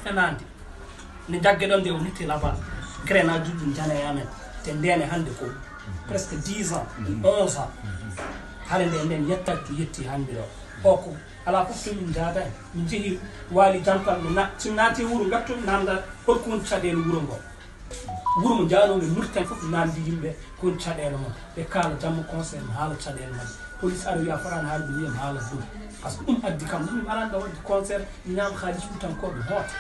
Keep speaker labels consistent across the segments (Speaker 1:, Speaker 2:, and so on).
Speaker 1: fenandi ne jagge ɗon nde o lutti là-bas grenade ɗum jana yamen te ndene hande ko presque 10 ans 11 ans hade nden yettaki yetti hande ɗo ko ala fof to min jaada min jeehi waali jankal mi naati wuro gatto nanda holko woni caɗele wuro ngo wuro mo jaanoɓe murtan fof nandi yimɓe ko woni caɗele mon ɓe kaala jamma conseil mi haala caɗele mabɓe police ara wiya forani haalde wiyam haala ɗum par ce que ɗum addi kam ɗum alanda wadde concert mi ñaam haalis futankoɓe hoota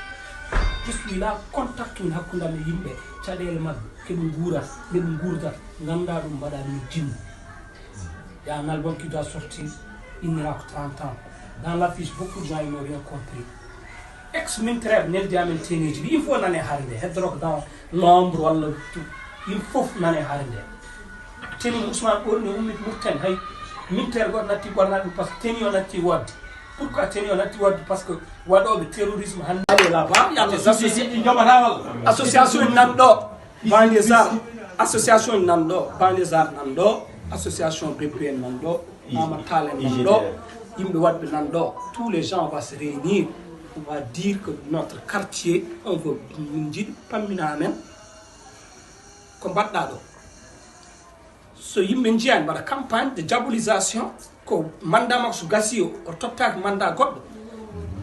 Speaker 1: juste wila contact min hakkundam e yimɓe caɗele mabɓe keɓe guurat ndeɓe guurdat ganda ɗum mbaɗani jinnu y a un album qui doit sortir il n'ira que 30 ans dans l'affiche beaucoup de gens ils n'ont rien compris ex min trêve Ba Diam Min Tekky il faut nane haare nde heddoroko dans l'ombre walla tout il faut nane haare nde teni Ousmane ɓorni ummit murten hay militaire goto natti ɓornaɗe ɗum par ce que teni o natti wadde pourquoi teni o natti wadde par ce que waɗoɓe terrorisme hande là-bas association nan ɗo banlieusard association nan ɗo banlieusard nan ɗo association BPN nan ɗo Amadou Tall nan ɗo yimɓe wadɓe nan ɗo tous les gens vont se réunir on va dire que notre quartier on veut min jiiɗi pammina amen ko mbaɗɗa ɗo so yimɓe jiyani mbaɗa campagne de diabolisation ko mandat makko so gasi o tottaki mandat goɗɗo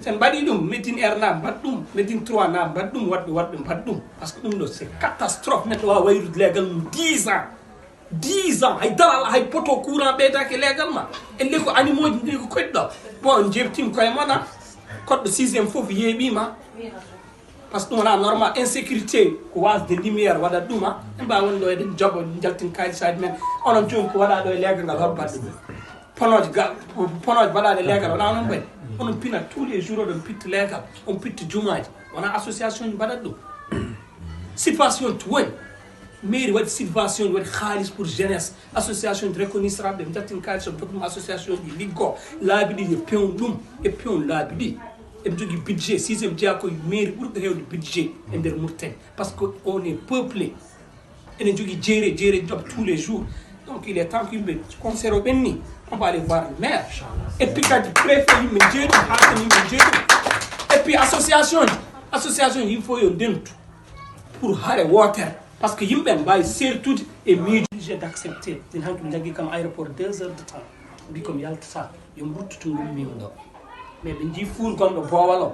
Speaker 1: sen mbaɗi ɗum Médine Air na mbaɗ ɗum Médine 3 na mbaɗ ɗum waɗɓe mbaɗ ɗum par ce que ɗum ɗo c'est catastrophe neɗɗo wawa wayrude leegal mum 10 ans hay daral hay poto courant ɓeydaki leegal ma elle ko animaux ji ndi ko koɗɗo bon jebtima koye mona koɗɗo 6e foof yeeɓima par ce que ɗum wona normal insécurité ko wasde lumiére waɗat ɗum a en mbawi woni ɗo eɗen jooɓo jaltin kalisaji men onon joni ko waɗa ɗo e leegal ngal horbatɗe ɗum ponoje mbaɗaɗe leegal wona onon ɓen onon pina tous les jours oɗon pitta leegal on pitta jumaji wona association ji mbaɗat ɗum situation to woni mairie waɗi subvention waɗi haalis pour jeunesse association de reconnaissance ɓe jaltin kalis o dokɗum association ji liggo laabi ɗi yo pewn ɗum e pewn laabi ɗi eɓe jogui budget 6e jeeya koye mairie ɓurɗo hewde budget e nder Mauritanie par ce que on est peuplé enen jogui jeere job tous les jours donc il est temps que yimɓe concert o ɓenni on va aller voir le maire et puis kadi préfet yimɓe jeeɗum haatan yimɓe jeeɗum et puis association ji il faut yo ndentu pour haare wootere par ce que yimɓe mbawi sertude e miijo obligé d' accepter min hanki mi jagui kam aéroport 2 heures de temps mbi komi yaltata yo bruttuto ngummima ɗo mais ɓe jii fuur gonɗo boowal o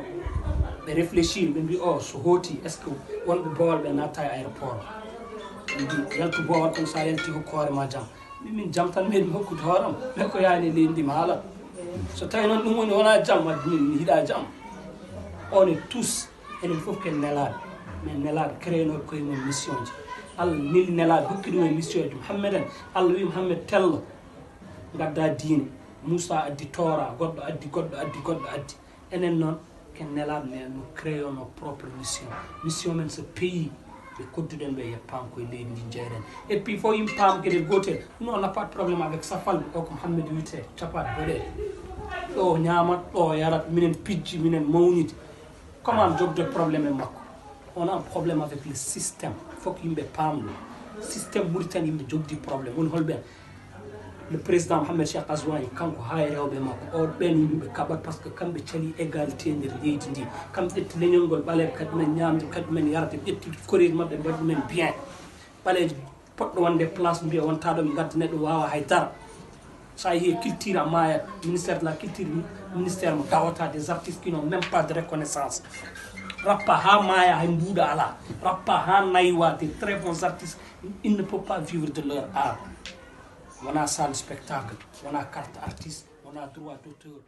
Speaker 1: ɓe réfléchir ɓe mbi o so hooti est ce que wonɓe boowal ɓe natta e aéroport ɓe mbi yaltu boowal kono sa yalti hokko hoorema jaam min jaam tan meɗimi hokkude hooram mais ko yaani leyndima haalat so tawi noon ɗum woni wona jaam wadde min mi yiiɗa jaam on est tous enen foof ken nelaɓe mais nelaɓe créenoɓe koye mum mission ji Allah neli nelaɓe hokki ɗum e mission ji Mouhammed en Allah wi Mouhammed tello gadda diine Moussa addi Tora goɗɗo addi enen noon ken nelaɓe mais no créons nos propre mission men so pays ɓe kodduɗen ɓe yeppama koye leydi ndi jeyren et puis fo yimɓe paam gueɗel gotel nous on n'a pas de problème avec safalɓe o ko Mouhammed wiyete capat boɗe ɗo ñamat ɗo yarat minen pijji minen mawnide comment jogde probléme e makko on a un problème avec le système faut que yimɓe paam ɗum système Mauritanie yimɓe jogdi probléme woni holɓen le président Mohamed Cheikh Azouani kanko ha e rewɓe makko o ɓen yimɓe kaɓat par ce que kamɓe cali égalité nder leydi ndi kamɓe ƴetti leñol ngol ɓaleɓe kadi men ñamde kadi men yarde ɓe ƴetti koreji mabɓe mbaɗi ɗumen bien ɓaleji poɗɗo wonde place mbiya wonta ɗo ɓe gadda neɗɗo wawa haydara sa yeehi culture a mayat ministère de la culture ministère mo gawata des artistes qui n'ont même pas de reconnaissance rappa ha maya hay mbuuɗa ala rappa ha naywa des très bons artistes ils ne peuvent pas vivre de leur art wona salle spectacle wona carte artiste wona droit d'auteur